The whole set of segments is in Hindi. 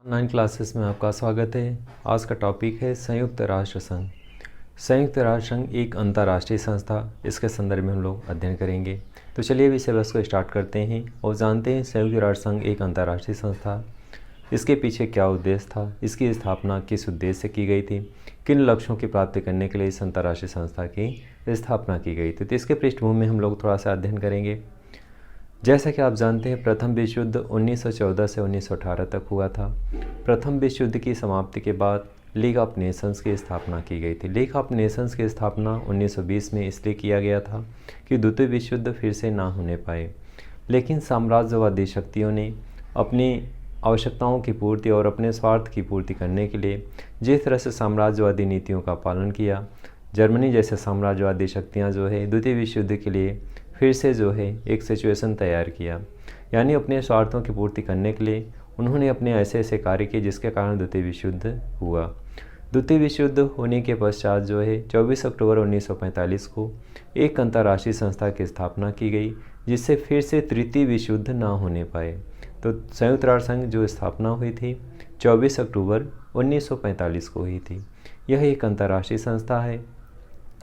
ऑनलाइन क्लासेस में आपका स्वागत है। आज का टॉपिक है संयुक्त राष्ट्र संघ। संयुक्त राष्ट्र संघ एक अंतर्राष्ट्रीय संस्था, इसके संदर्भ में हम लोग अध्ययन करेंगे। तो चलिए अभी सिलेबस को स्टार्ट करते हैं और जानते हैं संयुक्त राष्ट्र संघ एक अंतर्राष्ट्रीय संस्था, इसके पीछे क्या उद्देश्य था, इसकी स्थापना किस उद्देश्य से की गई थी, किन लक्ष्यों की प्राप्ति करने के लिए इस अंतर्राष्ट्रीय संस्था की स्थापना की गई थी। तो इसके पृष्ठभूमि में हम लोग थोड़ा सा अध्ययन करेंगे। जैसा कि आप जानते हैं, प्रथम विश्व युद्ध 1914 से 1918 तक हुआ था। प्रथम विश्व युद्ध की समाप्ति के बाद लीग ऑफ नेशंस की स्थापना की गई थी। लीग ऑफ नेशंस की स्थापना 1920 में इसलिए किया गया था कि द्वितीय विश्व युद्ध फिर से ना होने पाए। लेकिन साम्राज्यवादी शक्तियों ने अपनी आवश्यकताओं की पूर्ति और अपने स्वार्थ की पूर्ति करने के लिए जिस तरह से साम्राज्यवादी नीतियों का पालन किया, जर्मनी जैसे साम्राज्यवादी शक्तियाँ जो है द्वितीय विश्व युद्ध के लिए फिर से जो है एक सिचुएशन तैयार किया, यानी अपने स्वार्थों की पूर्ति करने के लिए उन्होंने अपने ऐसे ऐसे कार्य किए जिसके कारण द्वितीय विश्व युद्ध हुआ। द्वितीय विश्व युद्ध होने के पश्चात जो है 24 अक्टूबर 1945 को एक अंतर्राष्ट्रीय संस्था की स्थापना की गई, जिससे फिर से तृतीय विश्व युद्ध ना होने पाए। तो संयुक्त राष्ट्र संघ जो स्थापना हुई थी 24 अक्टूबर 1945 को हुई थी। यह एक अंतर्राष्ट्रीय संस्था है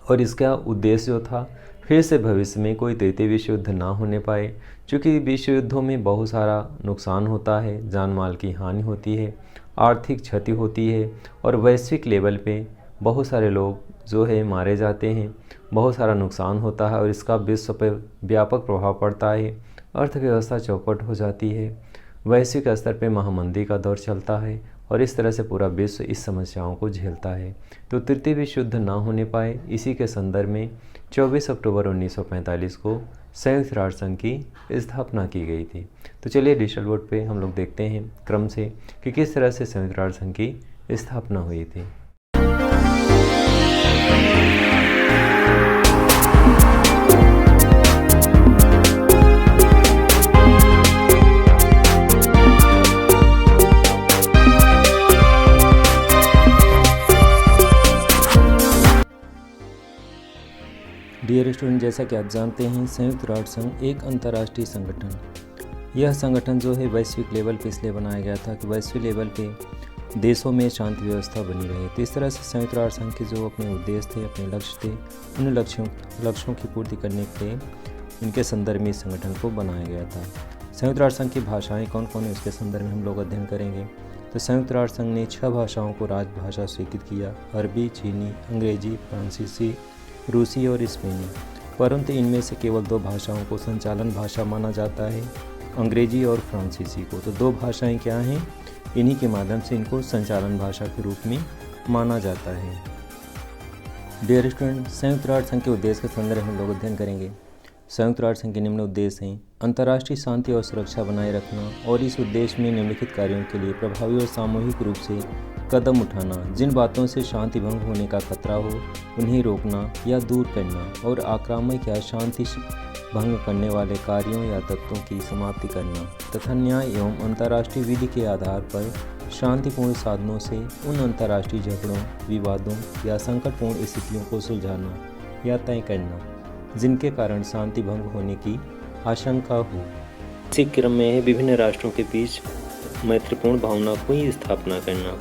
और इसका उद्देश्य जो था फिर से भविष्य में कोई तृतीय विश्व युद्ध ना होने पाए, क्योंकि विश्व युद्धों में बहुत सारा नुकसान होता है, जान माल की हानि होती है, आर्थिक क्षति होती है और वैश्विक लेवल पे बहुत सारे लोग जो है मारे जाते हैं, बहुत सारा नुकसान होता है और इसका विश्व पर व्यापक प्रभाव पड़ता है। अर्थव्यवस्था चौपट हो जाती है, वैश्विक स्तर पे महामंदी का दौर चलता है और इस तरह से पूरा विश्व इस समस्याओं को झेलता है। तो तृतीय विश्व युद्ध ना होने पाए, इसी के संदर्भ में 24 अक्टूबर 1945 को संयुक्त राष्ट्र संघ की स्थापना की गई थी। तो चलिए डिजिटल बोर्ड पे हम लोग देखते हैं क्रम से कि किस तरह से संयुक्त राष्ट्र संघ की स्थापना हुई थी। डियर स्टूडेंट, जैसा कि आप जानते हैं, संयुक्त राष्ट्र संघ एक अंतर्राष्ट्रीय संगठन। यह संगठन जो है वैश्विक लेवल पे इसलिए बनाया गया था कि वैश्विक लेवल पे देशों में शांति व्यवस्था बनी रहे। तो इस तरह से संयुक्त राष्ट्र संघ के जो अपने उद्देश्य थे, अपने लक्ष्य थे, उन लक्ष्यों की पूर्ति करने के लिए इनके संदर्भ में इस संगठन को बनाया गया था। संयुक्त राष्ट्र संघ की भाषाएँ कौन कौन है उसके संदर्भ में हम लोग अध्ययन करेंगे। तो संयुक्त राष्ट्र संघ ने 6 भाषाओं को राजभाषा स्वीकृत किया: अरबी, चीनी, अंग्रेजी, फ्रांसीसी, रूसी और स्पेनी। परंतु इनमें से केवल 2 भाषाओं को संचालन भाषा माना जाता है, अंग्रेजी और फ्रांसीसी को। तो 2 भाषाएं क्या हैं, इन्हीं के माध्यम से इनको संचालन भाषा के रूप में माना जाता है। डियर स्टूडेंट, संयुक्त राष्ट्र संघ के उद्देश्य के संदर्भ में हम लोग अध्ययन करेंगे। संयुक्त राष्ट्र संघ के निम्न उद्देश्य हैं: अंतर्राष्ट्रीय शांति और सुरक्षा बनाए रखना और इस उद्देश्य में निम्नलिखित कार्यों के लिए प्रभावी और सामूहिक रूप से कदम उठाना। जिन बातों से शांति भंग होने का खतरा हो उन्हें रोकना या दूर करना और आक्रामक या शांति भंग करने वाले कार्यों या तत्वों की समाप्ति करना तथा न्याय एवं अंतर्राष्ट्रीय विधि के आधार पर शांतिपूर्ण साधनों से उन अंतर्राष्ट्रीय झगड़ों, विवादों या संकटपूर्ण स्थितियों को सुलझाना या तय करना जिनके कारण शांति भंग होने की आशंका हो। इसी क्रम में विभिन्न राष्ट्रों के बीच मैत्रीपूर्ण भावना की स्थापना करना।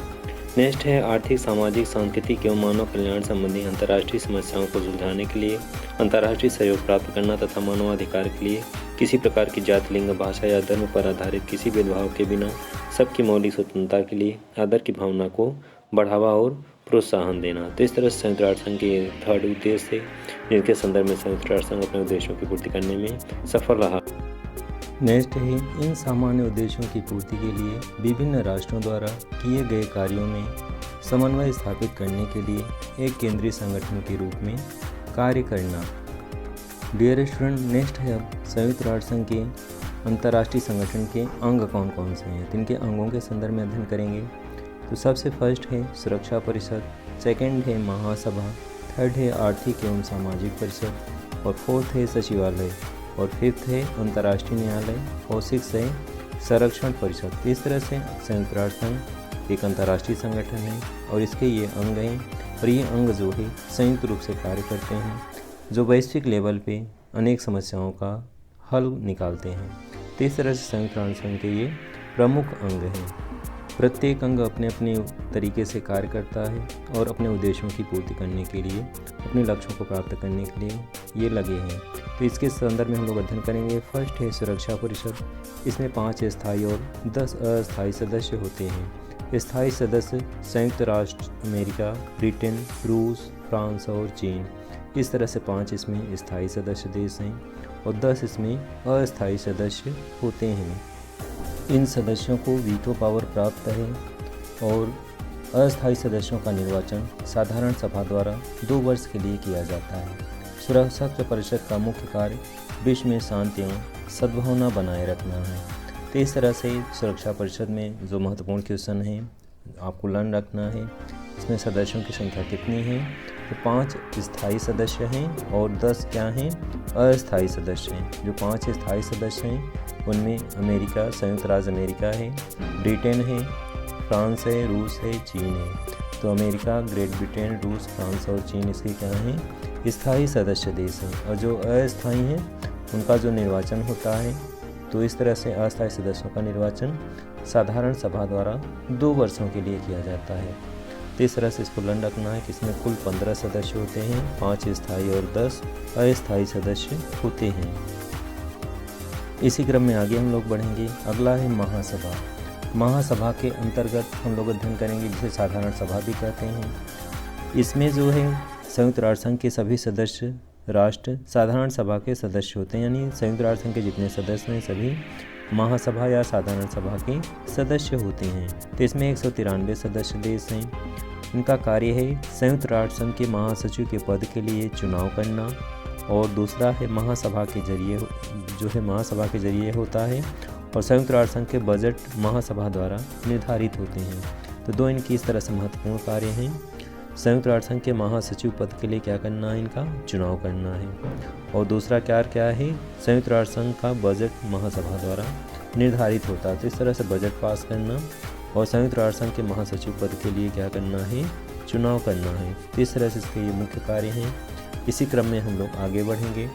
नेक्स्ट है आर्थिक, सामाजिक, सांस्कृतिक एवं मानव कल्याण संबंधी अंतर्राष्ट्रीय समस्याओं को सुलझाने के लिए अंतर्राष्ट्रीय सहयोग प्राप्त करना तथा मानवाधिकार के लिए किसी प्रकार की जाति, लिंग, भाषा या धर्म पर आधारित किसी भेदभाव के बिना सबकी मौलिक स्वतंत्रता के लिए आदर की भावना को बढ़ावा और प्रोत्साहन देना। तो इस तरह से संयुक्त राष्ट्र संघ के 3rd उद्देश्य है, जिनके संदर्भ में संयुक्त राष्ट्र संघ अपने उद्देश्यों की पूर्ति करने में सफल रहा। नेक्स्ट है इन सामान्य उद्देश्यों की पूर्ति के लिए विभिन्न राष्ट्रों द्वारा किए गए कार्यों में समन्वय स्थापित करने के लिए एक केंद्रीय संगठन के रूप में कार्य करना। डियर स्टूडेंट, नेक्स्ट है अब संयुक्त राष्ट्र संघ के अंतर्राष्ट्रीय संगठन के अंग कौन कौन से हैं, तो इनके अंगों के संदर्भ में अध्ययन करेंगे। तो सबसे फर्स्ट है सुरक्षा परिषद, सेकंड है महासभा, थर्ड है आर्थिक एवं सामाजिक परिषद और 4th है सचिवालय और 5th है अंतर्राष्ट्रीय न्यायालय और 6th है संरक्षण परिषद। इस तरह से संयुक्त राष्ट्र संघ एक अंतर्राष्ट्रीय संगठन है और इसके ये अंग हैं और ये अंग जो है संयुक्त रूप से कार्य करते हैं, जो वैश्विक लेवल पे अनेक समस्याओं का हल निकालते हैं। तो इस तरह से संयुक्त राष्ट्र संघ के ये प्रमुख अंग हैं। प्रत्येक अंग अपने अपने तरीके से कार्य करता है और अपने उद्देश्यों की पूर्ति करने के लिए, अपने लक्ष्यों को प्राप्त करने के लिए ये लगे हैं। तो इसके संदर्भ में हम लोग अध्ययन करेंगे। फर्स्ट है सुरक्षा परिषद। इसमें 5 स्थायी और 10 अस्थायी सदस्य होते हैं। स्थायी सदस्य संयुक्त राष्ट्र अमेरिका, ब्रिटेन, रूस, फ्रांस और चीन। इस तरह से 5 इसमें स्थायी सदस्य देश हैं और 10 इसमें अस्थायी सदस्य होते हैं। इन सदस्यों को वीटो पावर प्राप्त है और अस्थायी सदस्यों का निर्वाचन साधारण सभा द्वारा 2 वर्ष के लिए किया जाता है। सुरक्षा परिषद का मुख्य कार्य विश्व में शांति एवं सद्भावना बनाए रखना है। तो इस तरह से सुरक्षा परिषद में जो महत्वपूर्ण क्वेश्चन हैं आपको लर्न रखना है। इसमें सदस्यों की संख्या कितनी है? तो 5 स्थायी सदस्य हैं और 10 क्या हैं? अस्थायी सदस्य हैं। जो 5 स्थायी सदस्य हैं उनमें अमेरिका, संयुक्त राज्य अमेरिका है, ब्रिटेन है, फ्रांस है, रूस है, चीन है। तो अमेरिका, ग्रेट ब्रिटेन, रूस, फ्रांस और चीन इसके क्या हैं? स्थायी सदस्य देश हैं। और जो अस्थायी हैं उनका जो निर्वाचन होता है, तो इस तरह से अस्थायी सदस्यों का निर्वाचन साधारण सभा द्वारा 2 वर्षों के लिए किया जाता है। तो इस तरह से इसको लर्न रखना है कि इसमें कुल 15 सदस्य होते हैं, 5 स्थायी और 10 अस्थायी सदस्य होते हैं। इसी क्रम में आगे हम लोग बढ़ेंगे। अगला है महासभा। महासभा के अंतर्गत हम लोग अध्ययन करेंगे जिसे साधारण सभा भी कहते हैं। इसमें जो है संयुक्त राष्ट्र संघ के सभी सदस्य राष्ट्र साधारण सभा के सदस्य होते हैं, यानी संयुक्त राष्ट्र संघ के जितने सदस्य हैं सभी महासभा या साधारण सभा के सदस्य होते हैं। तो इसमें 193 सदस्य देश हैं। इनका कार्य है संयुक्त राष्ट्र संघ के महासचिव के पद के लिए चुनाव करना और दूसरा है महासभा के जरिए जो है महासभा के जरिए होता है और संयुक्त राष्ट्र संघ के बजट महासभा द्वारा निर्धारित होते हैं। तो 2 इनकी इस तरह से महत्वपूर्ण कार्य हैं। संयुक्त राष्ट्र संघ के महासचिव पद के लिए क्या करना है? इनका चुनाव करना है। और दूसरा कार्य क्या है? संयुक्त राष्ट्र संघ का बजट महासभा द्वारा निर्धारित होता है। तो इस तरह से बजट पास करना और संयुक्त राष्ट्र संघ के महासचिव पद के लिए क्या करना है? चुनाव करना है। तो इस तरह से इसके ये मुख्य कार्य हैं। इसी क्रम में हम लोग आगे बढ़ेंगे।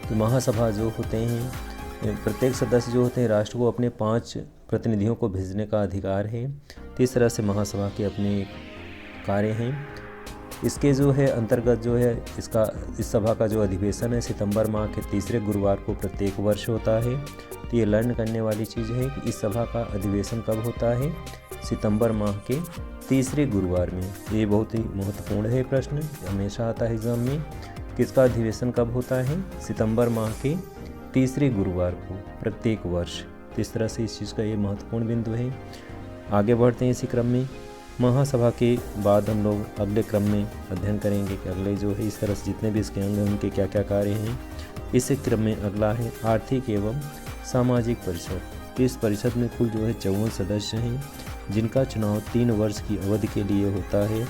तो महासभा जो होते हैं, प्रत्येक सदस्य जो होते हैं राष्ट्र को अपने 5 प्रतिनिधियों को भेजने का अधिकार है। तो इस तरह से महासभा के अपने कार्य हैं। इसके जो है अंतर्गत जो है इस सभा का जो अधिवेशन है सितंबर माह के तीसरे गुरुवार को प्रत्येक वर्ष होता है। तो ये लर्न करने वाली चीज़ है कि इस सभा का अधिवेशन कब होता है? सितंबर माह के तीसरे गुरुवार में। ये बहुत ही महत्वपूर्ण है प्रश्न, हमेशा आता है एग्जाम में। किसका अधिवेशन कब होता है? सितंबर माह के तीसरे गुरुवार को प्रत्येक वर्ष। तो इस तरह से इस चीज़ का ये महत्वपूर्ण बिंदु है। आगे बढ़ते हैं इसी क्रम में। महासभा के बाद हम लोग अगले क्रम में अध्ययन करेंगे कि अगले जो है इस तरह से जितने भी इसके अंग हैं उनके क्या क्या कार्य हैं। इस क्रम में अगला है आर्थिक एवं सामाजिक परिषद। इस परिषद में कुल जो है 54 सदस्य हैं जिनका चुनाव 3 वर्ष की अवधि के लिए होता है।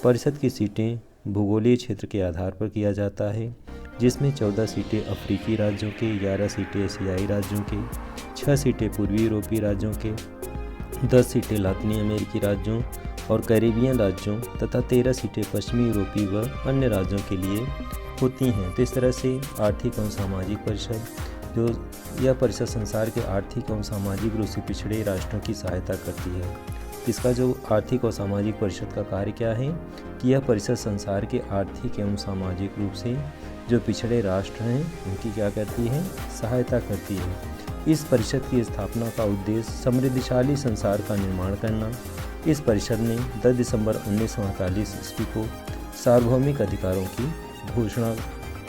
परिषद की सीटें भूगोलीय क्षेत्र के आधार पर किया जाता है, जिसमें 14 सीटें अफ्रीकी राज्यों के, 11 सीटें एशियाई राज्यों के, 6 सीटें पूर्वी यूरोपीय राज्यों के, 10 सीटें लातिनी अमेरिकी राज्यों और कैरेबियन राज्यों तथा 13 सीटें पश्चिमी यूरोपीय व अन्य राज्यों के लिए होती हैं। तो इस तरह से आर्थिक एवं सामाजिक परिषद जो यह परिषद संसार के आर्थिक एवं सामाजिक रूप से पिछड़े राष्ट्रों की सहायता करती है। इसका जो आर्थिक और सामाजिक परिषद का कार्य क्या है कि यह परिषद संसार के आर्थिक एवं सामाजिक रूप से जो पिछड़े राष्ट्र हैं उनकी क्या करती है? सहायता करती है। इस परिषद की स्थापना का उद्देश्य समृद्धशाली संसार का निर्माण करना। इस परिषद ने 10 दिसंबर 1948 ईस्वी को सार्वभौमिक अधिकारों की घोषणा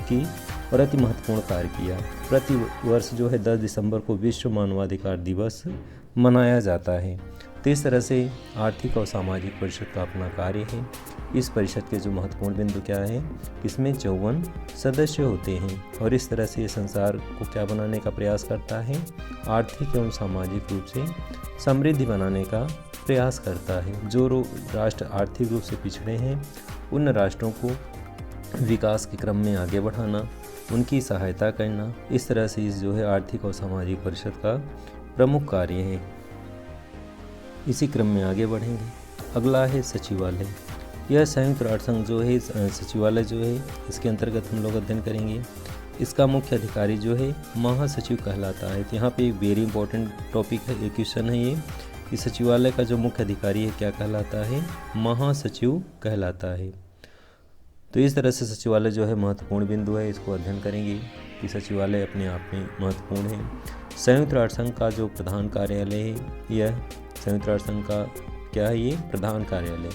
की और अति महत्वपूर्ण कार्य किया। प्रति वर्ष जो है 10 दिसंबर को विश्व मानवाधिकार दिवस मनाया जाता है। तो इस तरह से आर्थिक और सामाजिक परिषद का अपना कार्य है। इस परिषद के जो महत्वपूर्ण बिंदु क्या है, इसमें 54 सदस्य होते हैं और इस तरह से ये संसार को क्या बनाने का प्रयास करता है? आर्थिक एवं सामाजिक रूप से समृद्धि बनाने का प्रयास करता है। जो राष्ट्र आर्थिक रूप से पिछड़े हैं उन राष्ट्रों को विकास के क्रम में आगे बढ़ाना, उनकी सहायता करना, इस तरह से इस जो है आर्थिक और सामाजिक परिषद का प्रमुख कार्य है। इसी क्रम में आगे बढ़ेंगे। अगला है सचिवालय। यह संयुक्त राष्ट्र संघ जो है सचिवालय जो है इसके अंतर्गत हम लोग अध्ययन करेंगे। इसका मुख्य अधिकारी जो है महासचिव कहलाता है। तो यहाँ पे एक वेरी इंपॉर्टेंट टॉपिक है, एक क्वेश्चन है ये कि सचिवालय का जो मुख्य अधिकारी है क्या कहलाता है, महासचिव कहलाता है। तो इस तरह से सचिवालय जो है महत्वपूर्ण बिंदु है, इसको अध्ययन करेंगे कि सचिवालय अपने आप में महत्वपूर्ण है। संयुक्त राष्ट्र संघ का जो प्रधान कार्यालय है, यह संयुक्त राष्ट्र संघ का क्या है, ये प्रधान कार्यालय,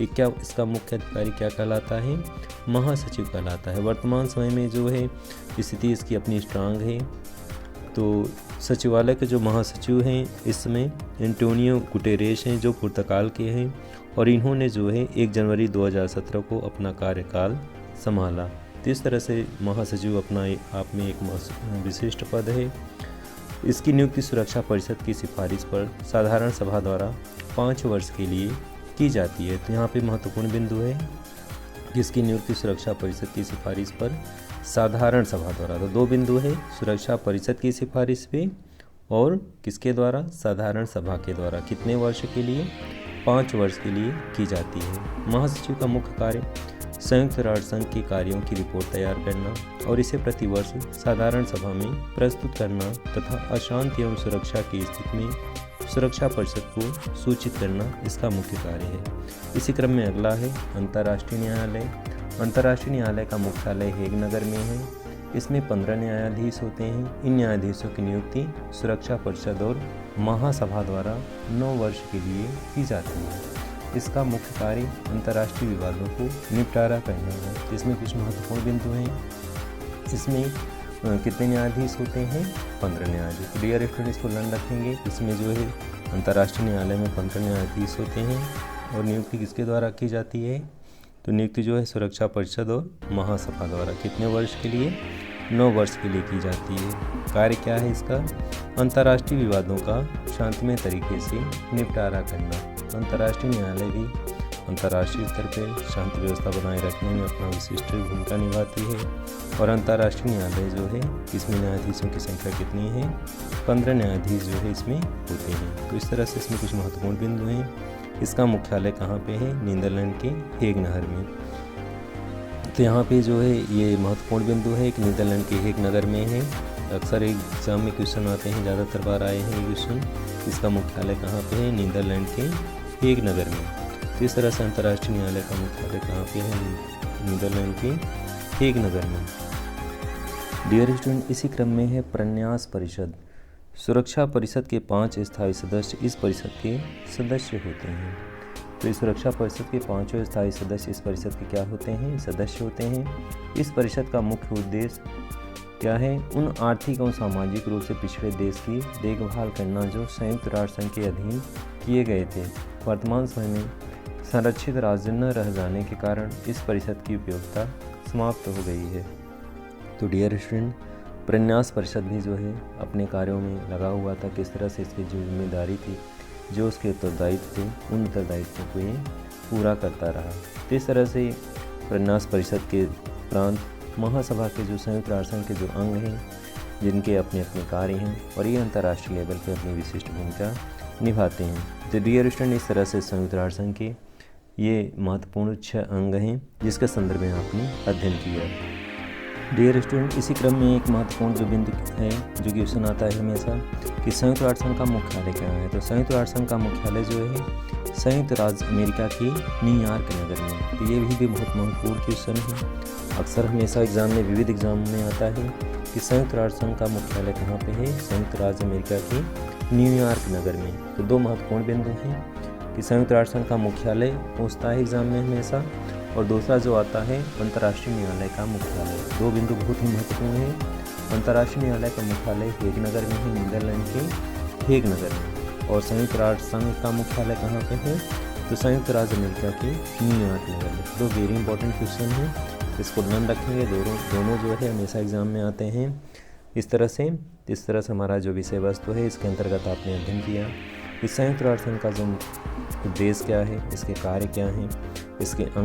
ये क्या, इसका मुख्य अधिकारी क्या कहलाता है, महासचिव कहलाता है। वर्तमान समय में जो है स्थिति इसकी अपनी स्ट्रांग है। तो सचिवालय के जो महासचिव हैं इस समय एंटोनियो गुटेरेस हैं, जो पुर्तगाल के हैं, और इन्होंने जो है 1 जनवरी 2017 को अपना कार्यकाल संभाला। तो इस तरह से महासचिव अपना आप में एक विशिष्ट पद है। इसकी नियुक्ति सुरक्षा परिषद की सिफारिश पर साधारण सभा द्वारा 5 वर्ष के लिए की जाती है। तो यहाँ पे महत्वपूर्ण बिंदु है कि इसकी नियुक्ति सुरक्षा परिषद की सिफारिश पर साधारण सभा द्वारा। तो 2 बिंदु है, सुरक्षा परिषद की सिफारिश पे और किसके द्वारा, साधारण सभा के द्वारा। कितने वर्ष के लिए, 5 वर्ष के लिए की जाती है। महासचिव का मुख्य कार्य संयुक्त राष्ट्र संघ के कार्यों की रिपोर्ट तैयार करना और इसे प्रतिवर्ष साधारण सभा में प्रस्तुत करना तथा अशांति एवं सुरक्षा की स्थिति में सुरक्षा परिषद को सूचित करना इसका मुख्य कार्य है। इसी क्रम में अगला है अंतर्राष्ट्रीय न्यायालय। अंतर्राष्ट्रीय न्यायालय का मुख्यालय हेग नगर में है। इसमें 15 न्यायाधीश होते हैं। इन न्यायाधीशों की नियुक्ति सुरक्षा परिषद और महासभा द्वारा 9 वर्ष के लिए की जाती है। इसका मुख्य कार्य अंतर्राष्ट्रीय विवादों को निपटारा करना है। इसमें कुछ महत्वपूर्ण बिंदु हैं। इसमें कितने न्यायाधीश होते हैं, 15 न्यायाधीश। डियर स्टूडेंट, इसको लर्न रखेंगे। इसमें जो है अंतर्राष्ट्रीय न्यायालय में 15 न्यायाधीश होते हैं और नियुक्ति किसके द्वारा की जाती है, तो नियुक्ति जो है सुरक्षा परिषद और महासभा द्वारा। कितने वर्ष के लिए, 9 वर्ष के लिए की जाती है। कार्य क्या है इसका, अंतर्राष्ट्रीय विवादों का शांतिमय तरीके से निपटारा करना। अंतर्राष्ट्रीय न्यायालय भी अंतर्राष्ट्रीय स्तर पर शांति व्यवस्था बनाए रखने में अपना विशिष्ट भूमिका निभाती है। और अंतर्राष्ट्रीय न्यायालय जो है इसमें न्यायाधीशों की संख्या कितनी है, 15 न्यायाधीश जो है इसमें होते हैं। तो इस तरह से इसमें कुछ महत्वपूर्ण बिंदु हैं। इसका मुख्यालय कहाँ पे है, नीदरलैंड के हेग नगर में। तो यहाँ पे जो है ये महत्वपूर्ण बिंदु है कि नीदरलैंड के हेग नगर में है। अक्सर एग्जाम में क्वेश्चन आते हैं, ज़्यादातर बार आए हैं क्वेश्चन। इसका मुख्यालय कहाँ पे है, नीदरलैंड के हेग नगर में। तो इस तरह से अंतर्राष्ट्रीय न्यायालय का मुख्यालय कहाँ पे है, नीदरलैंड के हेग नगर में। डियर स्टूडेंट, इसी क्रम में है प्रन्यास परिषद। सुरक्षा परिषद के 5 स्थायी सदस्य इस परिषद के सदस्य होते हैं। तो इस सुरक्षा परिषद के 5 स्थायी सदस्य इस परिषद के क्या होते हैं, सदस्य होते हैं। इस परिषद का मुख्य उद्देश्य क्या है, उन आर्थिक और सामाजिक रूप से पिछड़े देश की देखभाल करना जो संयुक्त राष्ट्र संघ के अधीन किए गए थे। वर्तमान समय में संरक्षित राज्य न रह जाने के कारण इस परिषद की उपयोगिता समाप्त हो गई है। तो डियर स्टूडेंट, प्रन्यास परिषद भी जो है अपने कार्यों में लगा हुआ था। किस तरह से इसकी जो जिम्मेदारी थी, जो उसके उत्तरदायित्व थे, उन उत्तरदायित्वों को ये पूरा करता रहा। तो इस तरह से प्रन्यास परिषद के उपरांत महासभा के जो संयुक्त राष्ट्र संघ के जो अंग हैं, जिनके अपने अपने कार्य हैं और ये अंतर्राष्ट्रीय लेवल पर अपनी विशिष्ट भूमिका निभाते हैं। तो डियर स्टूडेंट, इस तरह से संयुक्त राष्ट्र संघ के ये महत्वपूर्ण 6 अंग हैं जिसके संदर्भ में आपने अध्ययन किया। डियर स्टूडेंट, इसी क्रम में एक महत्वपूर्ण जो बिंदु है जो क्वेश्चन आता है हमेशा कि संयुक्त राष्ट्र संघ का मुख्यालय क्या है। तो संयुक्त राष्ट्र संघ का मुख्यालय जो है संयुक्त राज्य अमेरिका के न्यूयॉर्क नगर में। तो ये भी बहुत महत्वपूर्ण क्वेश्चन है। अक्सर हमेशा एग्जाम में, विविध एग्जाम में आता है कि संयुक्त राष्ट्र संघ का मुख्यालय कहाँ पे है, संयुक्त राज्य अमेरिका के न्यूयॉर्क नगर में। तो 2 महत्वपूर्ण बिंदु हैं कि संयुक्त राष्ट्र संघ का मुख्यालय पूछता है एग्जाम में हमेशा, और दूसरा जो आता है अंतर्राष्ट्रीय न्यायालय का मुख्यालय। 2 बिंदु बहुत ही महत्वपूर्ण है। अंतर्राष्ट्रीय न्यायालय का मुख्यालय हेग नगर में है, नीदरलैंड के हेग नगर में। और संयुक्त राष्ट्र संघ का मुख्यालय कहाँ पे है, तो संयुक्त राज्य अमेरिका के न्यूयॉर्क नगर में। 2 वेरी इंपॉर्टेंट क्वेश्चन हैं, इसको ध्यान रखेंगे। दोनों जो है हमेशा एग्जाम में आते हैं इस तरह से हमारा जो विषय वस्तु है इसके अंतर्गत आपने अध्ययन किया। इस संयुक्त राष्ट्र संघ का जो उद्देश्य क्या है, इसके कार्य क्या हैं, इसके अंग